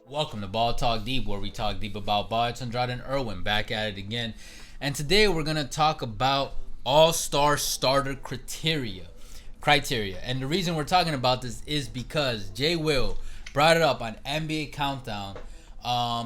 Welcome to Ball Talk Deep, where we talk deep about ball. It's Andrade and Irwin back at it again. And today we're going to talk about all-star starter criteria. And the reason we're talking about this is because Jay Will brought it up on NBA Countdown.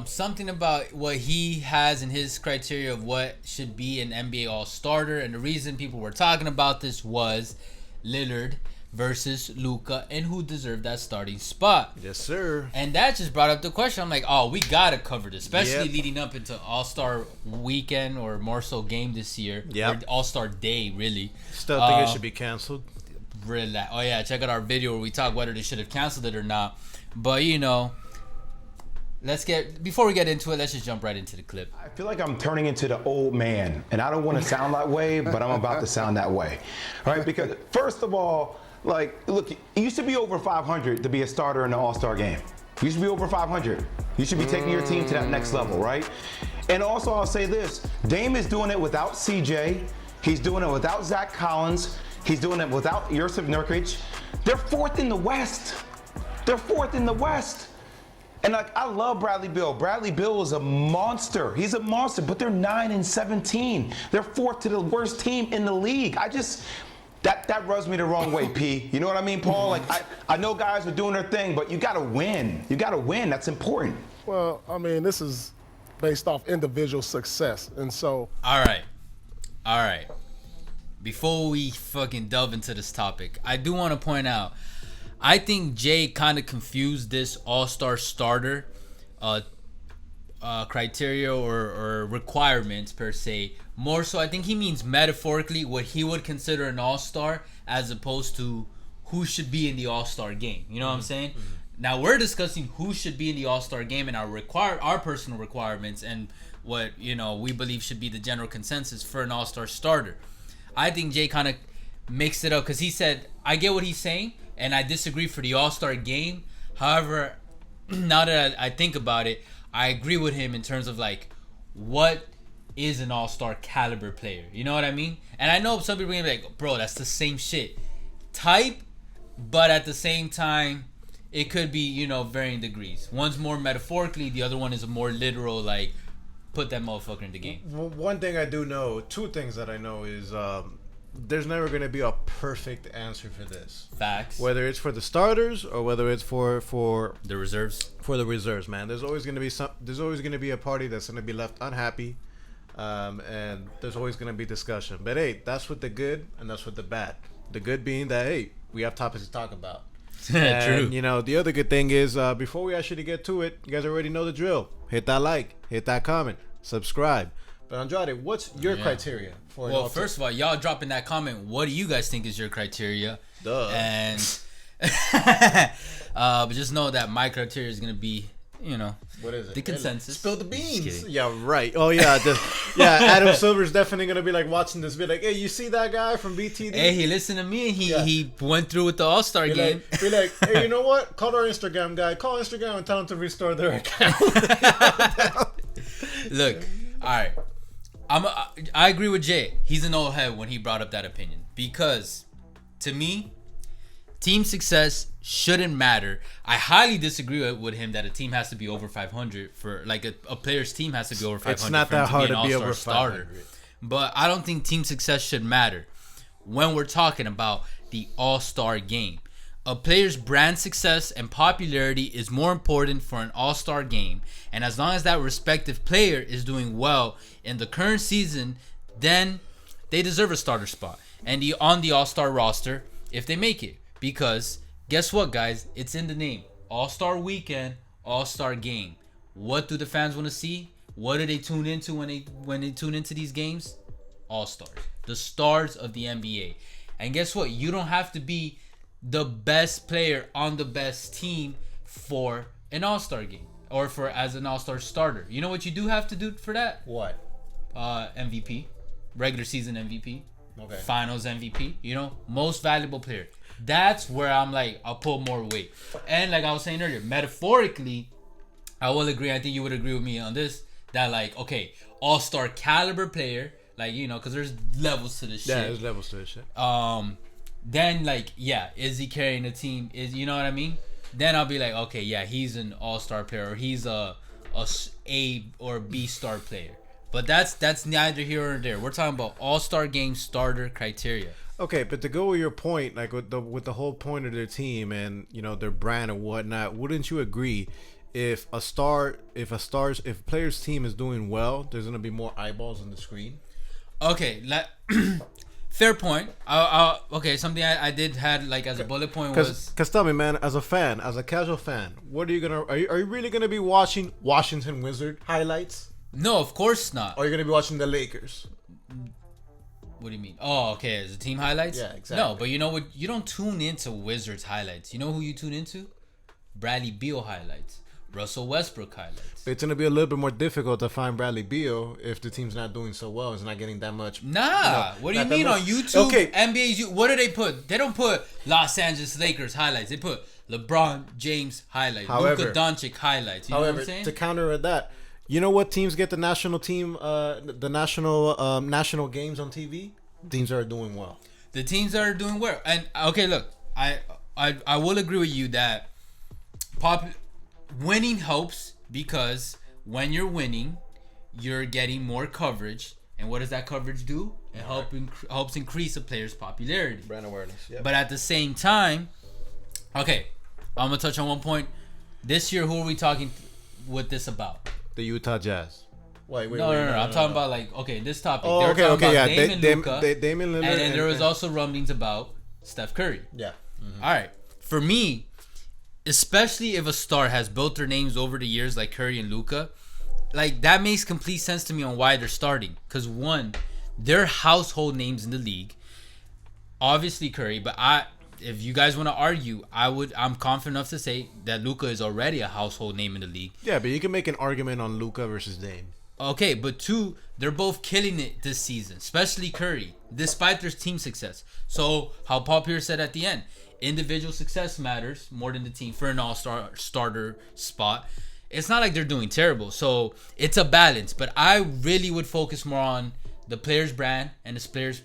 Something about what he has in his criteria of what should be an NBA all-starter. And the reason people were talking about this was Lillard versus Luka and who deserved that starting spot. Yes, sir. And that just brought up the question. I'm like, oh, we gotta cover this, especially leading up into All-Star Weekend or more so game this year. Yeah. Or All-Star Day, really. Still think it should be canceled. Really? Oh yeah, check out our video where we talk whether they should have canceled it or not. But before we get into it, let's just jump right into the clip. I feel like I'm turning into the old man, and I don't want to sound that way, but I'm about to sound that way. All right, because first of all, look, it used to be over 500 to be a starter in the All-Star game. You should be over 500. You should be taking your team to that next level, right? And also, I'll say this. Dame is doing it without CJ. He's doing it without Zach Collins. He's doing it without Yusuf Nurkic. They're fourth in the West. And I love Bradley Beal. Bradley Beal is a monster. He's a monster, but they're 9-17. They're fourth to the worst team in the league. That rubs me the wrong way, P. You know what I mean, Paul? I know guys are doing their thing, but you gotta win. That's important. Well, I mean, this is based off individual success. And so. All right. Before we fucking delve into this topic, I do want to point out, I think Jay kind of confused this all-star starter criteria or requirements per se. More so, I think he means metaphorically what he would consider an all-star as opposed to who should be in the all-star game. You know what I'm saying? Mm-hmm. Now, we're discussing who should be in the all-star game and our personal requirements and what, we believe should be the general consensus for an all-star starter. I think Jay kind of mixed it up because he said, I get what he's saying, and I disagree for the all-star game. However, now that I think about it, I agree with him in terms of what is an all-star caliber player. You know what I mean? And I know some people are going to be like, bro, that's the same shit. Type, but at the same time, it could be, varying degrees. One's more metaphorically, the other one is a more literal, put that motherfucker in the game. One thing I do know, two things that I know is there's never going to be a perfect answer for this. Facts. Whether it's for the starters or whether it's for the reserves. For the reserves, man. There's always going to be a party that's going to be left unhappy. And there's always going to be discussion. But hey, that's with the good and that's with the bad. The good being that, hey, we have topics to talk about. And, True. The other good thing is before we actually get to it, you guys already know the drill. Hit that like, hit that comment, subscribe. But Andrade, what's your criteria for Well, first of all, y'all dropping that comment. What do you guys think is your criteria? Duh. And but just know that my criteria is going to be, what is it? The consensus. Spill the beans. Yeah, right. Oh yeah, Adam Silver's definitely gonna be watching this video. Hey, you see that guy from BTD? Hey, he listened to me and he went through with the All-Star game. Be like, hey, you know what? Call our Instagram guy. Call Instagram and tell him to restore their account. Look, all right. I agree with Jay. He's an old head when he brought up that opinion because, to me, team success shouldn't matter. I highly disagree with him that a team has to be over 500 for a player's team has to be over 500. It's not that hard to be over 500. Starter. But I don't think team success should matter when we're talking about the All-Star game. A player's brand success and popularity is more important for an All-Star game, and as long as that respective player is doing well in the current season, then they deserve a starter spot and on the All-Star roster if they make it. Because guess what, guys? It's in the name. All-Star Weekend, All-Star Game. What do the fans want to see? What do they tune into when they tune into these games? All-Stars. The stars of the NBA. And guess what? You don't have to be the best player on the best team for an All-Star game or for as an All-Star starter. You know what you do have to do for that? What? MVP. Regular season MVP. Okay. Finals MVP. Most valuable player. That's where I'm I'll pull more weight. And like I was saying earlier, metaphorically, I will agree. I think you would agree with me on this. That okay, all-star caliber player, because there's levels to this shit. Yeah, there's levels to this shit. Then is he carrying the team? You know what I mean? then I'll be like, okay, yeah, he's an all-star player, or he's a A or B star player. But that's neither here nor there. We're talking about all-star game starter criteria. Okay, but to go with your point, like with the whole point of their team and their brand and whatnot, wouldn't you agree? If a player's team is doing well, there's gonna be more eyeballs on the screen. Okay, fair point. Okay, something I did had like as a bullet point was. Cause tell me, man, as a casual fan, what are you really gonna be watching Washington Wizard highlights? No, of course not. Or are you gonna be watching the Lakers? What do you mean? Oh, okay, as a team highlights? Yeah, exactly. No, but you know what? You don't tune into Wizards highlights. You know who you tune into? Bradley Beal highlights. Russell Westbrook highlights. It's gonna be a little bit more difficult to find Bradley Beal if the team's not doing so well. It's not getting that much. Nah, what do you mean on YouTube? Okay, NBA's. What do they put? They don't put Los Angeles Lakers highlights. They put LeBron James highlights. Luka Doncic highlights. You know what I'm saying? To counter that, you know what teams get the national team, the national games on TV? Teams that are doing well. The teams that are doing well. And okay, look, I will agree with you that winning helps, because when you're winning, you're getting more coverage. And what does that coverage do? It helps increase a player's popularity. Brand awareness. Yep. But at the same time, okay, I'm going to touch on one point. This year, who are we talking with this about? The Utah Jazz. Wait. No. I'm talking about this topic. Oh, they were talking about yeah. Damian Lillard, and then there was also rumblings about Steph Curry. Yeah. Mm-hmm. All right. For me, especially if a star has built their names over the years like Curry and Luka, like that makes complete sense to me on why they're starting. Because one, they're household names in the league. Obviously Curry, but if you guys want to argue, I'm confident enough to say that Luka is already a household name in the league. Yeah, but you can make an argument on Luka versus Dame. Okay, but two, they're both killing it this season, especially Curry, despite their team success. So, how Paul Pierce said at the end, individual success matters more than the team for an all-star starter spot. It's not like they're doing terrible, so it's a balance. But I really would focus more on the player's brand and the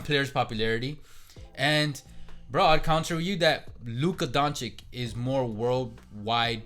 player's popularity. And bro, I'd counter with you that Luka Doncic is more worldwide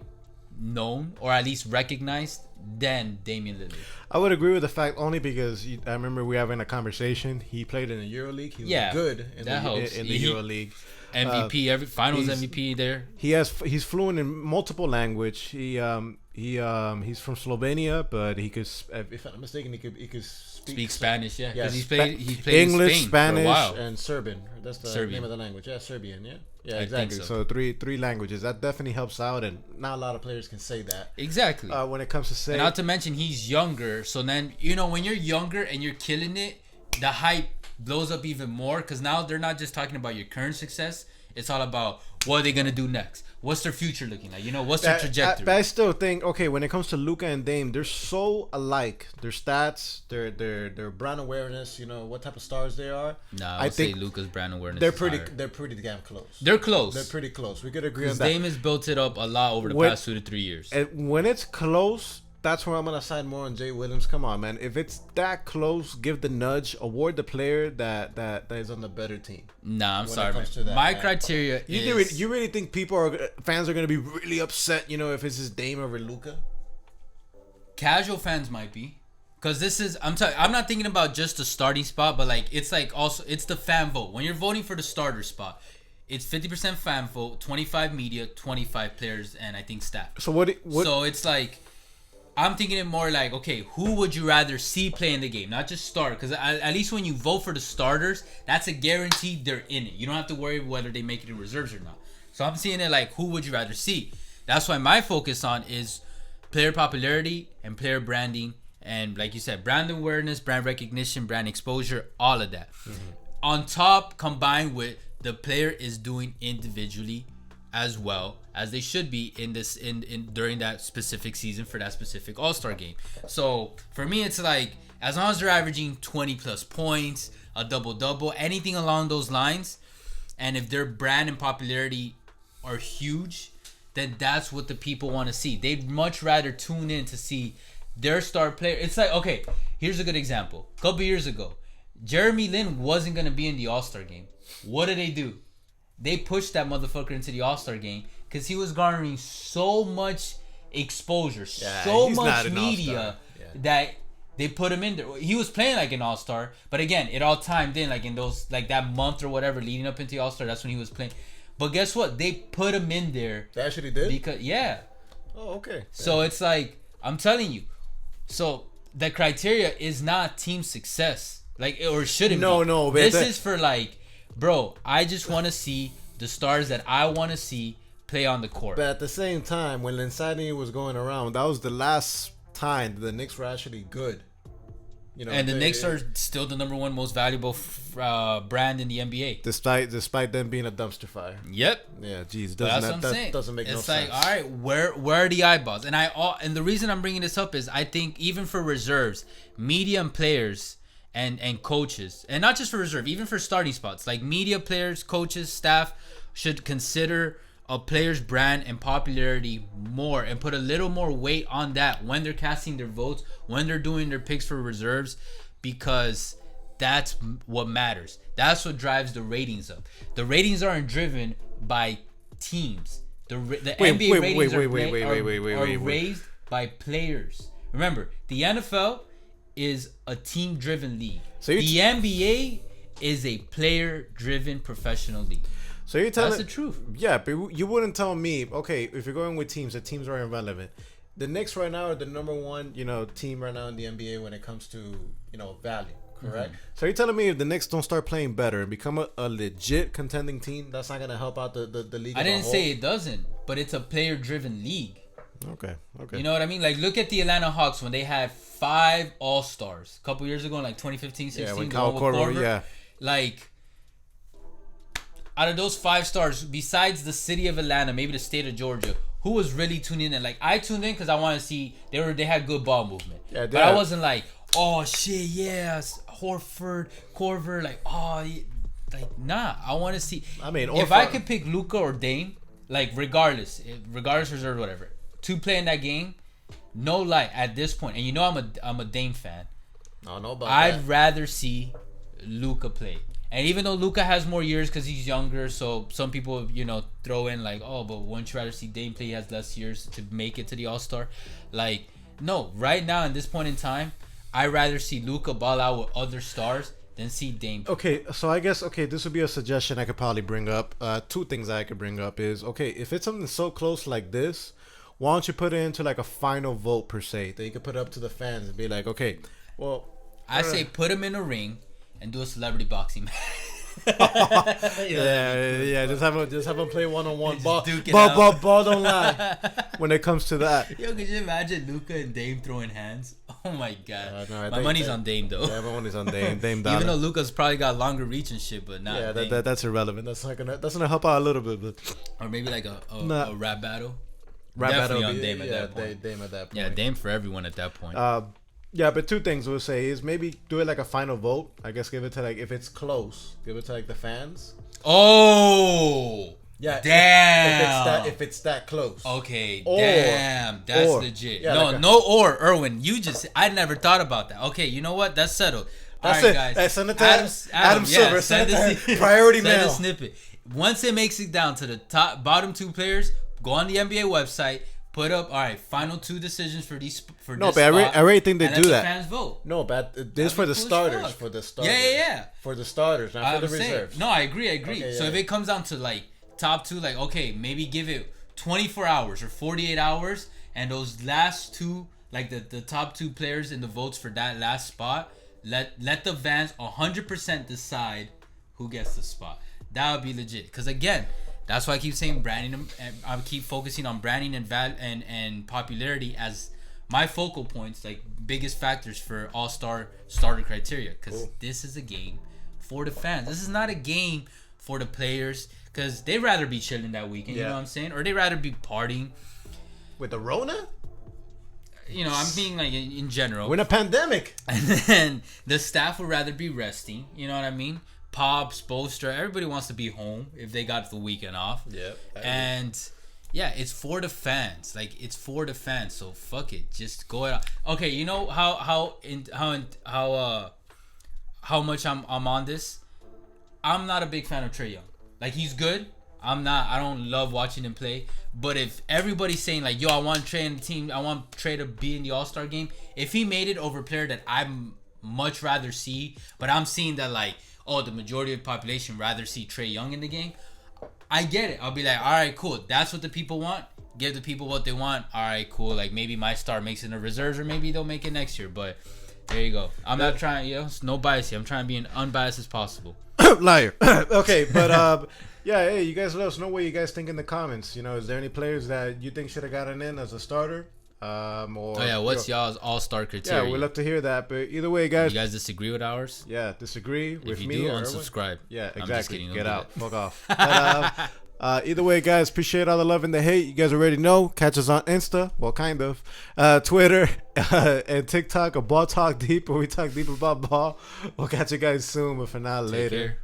known, or at least recognized, than Damian Lillard. I would agree with the fact only because I remember we having a conversation. He played in the EuroLeague. He was good in the EuroLeague. MVP, Finals MVP there. He's fluent in multiple language. He's from Slovenia, but he could, if I'm not mistaken, he could speak Spanish. Yeah, because he's played English, in Spain Spanish, for a while. and Serbian. That's the name of the language. Yeah, Serbian. Yeah, exactly. So three languages. That definitely helps out, and not a lot of players can say that. Exactly. When it comes to saying, not to mention he's younger. So then when you're younger and you're killing it, the hype blows up even more, because now they're not just talking about your current success. It's all about what are they gonna do next? What's their future looking like? What's their trajectory? But I still think, okay, when it comes to Luka and Dame, they're so alike. Their stats, their brand awareness, what type of stars they are. Nah, I think Luka's brand awareness. They're pretty damn close. They're close. They're pretty close. We could agree on that. Dame has built it up a lot over the past 2 to 3 years. And when it's close, that's where I'm gonna side more on Jay Williams. Come on, man. If it's that close, give the nudge. Award the player that is on the better team. Nah, I'm sorry, man. My criteria is. You really think fans are gonna be really upset? if it's his Dame over Luka? Casual fans might be, because this is. I'm not thinking about just the starting spot, but it's the fan vote. When you're voting for the starter spot, it's 50% fan vote, 25 media, 25 players, and I think staff. So what? So it's I'm thinking it more like, okay, who would you rather see play in the game? Not just start, because at least when you vote for the starters, that's a guarantee they're in it. You don't have to worry whether they make it in reserves or not. So I'm seeing it like, who would you rather see? That's why my focus on is player popularity and player branding. And like you said, brand awareness, brand recognition, brand exposure, all of that. Mm-hmm. On top, combined with the player is doing individually as well as they should be during that specific season for that specific All-Star game. So for me, it's as long as they're averaging 20 plus points, a double-double, anything along those lines, and if their brand and popularity are huge, then that's what the people want to see. They'd much rather tune in to see their star player. It's okay, here's a good example. A couple years ago, Jeremy Lin wasn't going to be in the All-Star game. What did they do? They pushed that motherfucker into the All-Star game. because he was garnering so much exposure, Yeah, so he's not much an media all-star. Yeah. that they put him in there. He was playing like an all-star, but again, it all timed in like in those like that month or whatever leading up into the all-star. That's when he was playing. But guess what? They put him in there. They actually did? Because Oh, okay. So it's like I'm telling you. So the criteria is not team success, like or shouldn't be. No. This is for like, bro. I just want to see the stars that I want to see play on the court. But at the same time, when Linsanity was going around, that was the last time the Knicks were actually good. You know, and the Knicks are still the number one most valuable brand in the NBA. Despite them being a dumpster fire. Yep. Yeah, geez, That's what I'm that saying. doesn't make no it's sense. like, all right, where are the eyeballs? And the reason I'm bringing this up is I think even for reserves, media and players and coaches, and not just for reserve, even for starting spots, like media, players, coaches, staff should consider a player's brand and popularity more and put a little more weight on that when they're casting their votes, when they're doing their picks for reserves, because that's what matters. That's what drives the ratings up. The ratings aren't driven by teams. The NBA ratings are raised by players. Remember, the NFL is a team-driven league. So the NBA is a player-driven professional league. So you're telling that's the truth. Yeah, but you wouldn't tell me, okay, if you're going with teams, the teams are irrelevant. The Knicks right now are the number one, team right now in the NBA when it comes to, value, correct? Mm-hmm. So you're telling me if the Knicks don't start playing better and become a legit contending team, that's not going to help out the league? I didn't say it doesn't, but it's a player-driven league. Okay. You know what I mean? Like, look at the Atlanta Hawks when they had 5 All-Stars a couple years ago in like 2015, 16. Yeah, with Kyle Korver, yeah. Like, out of those 5 stars, besides the city of Atlanta, maybe the state of Georgia, who was really tuning in? Like, I tuned in because I want to see they had good ball movement. Yeah, but I wasn't like, oh shit, yes, Horford, Korver, like, oh, like, nah. I want to see. I mean, if I could pick Luka or Dame, like, regardless reserve, whatever, to play in that game, no lie at this point, and I'm a Dame fan. I don't know about I'd rather see Luka play. And even though Luka has more years because he's younger, so some people, throw in like, oh, but wouldn't you rather see Dame play? He has less years to make it to the All-Star. Like, no, right now in this point in time, I'd rather see Luka ball out with other stars than see Dame play. Okay, so I guess, this would be a suggestion I could probably bring up. 2 things I could bring up is, if it's something so close like this, why don't you put it into like a final vote per se that you could put up to the fans and be like, okay, well, I say put him in a ring and do a celebrity boxing match. yeah. Just have him play one-on-one. Ball don't lie. When it comes to that, Yo, could you imagine Luka and Dame throwing hands? Oh my god, no, my money's on Dame though. Yeah, my money's on Dame. Dame Even though Luka's probably got longer reach and shit, but not. Yeah, that's irrelevant. That's gonna help out a little bit, but or maybe like a rap battle. Rap Definitely battle on Dame at that point. Dame at that point. Yeah, Dame for everyone at that point. Yeah, but 2 things we'll say is maybe do it like a final vote. I guess give it to if it's close, give it to the fans. Oh. Yeah. Damn. If it's that close. Okay. Damn. That's legit. Yeah, Erwin. I never thought about that. Okay. You know what? That's settled. That's all right, it. guys. Hey, send it to Adam Silver. Send it priority mail. Send a snippet. Once it makes it down to the bottom 2 players, go on the NBA website. Put up, all right, final 2 decisions for this. No, but I already think they do that. Fans vote. No, but this for the starters. For the starters. Yeah. For the starters, not for the reserves. No, I agree. Okay, so if it comes down to like top 2, like okay, maybe give it 24 hours or 48 hours, and those last 2, like the top 2 players in the votes for that last spot, let the fans 100% decide who gets the spot. That would be legit. Because again. That's why I keep saying branding, and I keep focusing on branding and popularity as my focal points, like biggest factors for all-star starter criteria. Because this is a game for the fans. This is not a game for the players because they'd rather be chilling that weekend. You know what I'm saying? Or they'd rather be partying. With the Rona? I'm being like in general. We're in a pandemic. And then the staff would rather be resting. You know what I mean? Pops, Bolster, everybody wants to be home if they got the weekend off. Yeah. And yeah, it's for the fans. Like it's for the fans. So fuck it, just go out. Okay, you know how much I'm on this. I'm not a big fan of Trae Young. Like he's good, I don't love watching him play. But if everybody's saying like, yo, I want Trey in the team, I want Trey to be in the All-Star game. If he made it over a player that I'm much rather see, but I'm seeing that like, oh, the majority of the population rather see Trey Young in the game. I get it. I'll be like, all right, cool. That's what the people want. Give the people what they want. All right, cool. Like maybe my star makes it in the reserves, or maybe they'll make it next year. But there you go. I'm not trying, it's no bias here. I'm trying to be as unbiased as possible. Liar. Okay, but yeah, hey, you guys let us know what you guys think in the comments. You know, is there any players that you think should have gotten in as a starter? What's y'all's all-star criteria? Yeah, we'd love to hear that. But either way, guys. You guys disagree with ours? Yeah, disagree with me. If you do, unsubscribe. Yeah, exactly. I'm just kidding. Get out. Fuck off. But, either way, guys, appreciate all the love and the hate. You guys already know. Catch us on Insta. Well, kind of. Twitter and TikTok. A Ball Talk Deep, where we talk deep about ball. We'll catch you guys soon, but for now, later.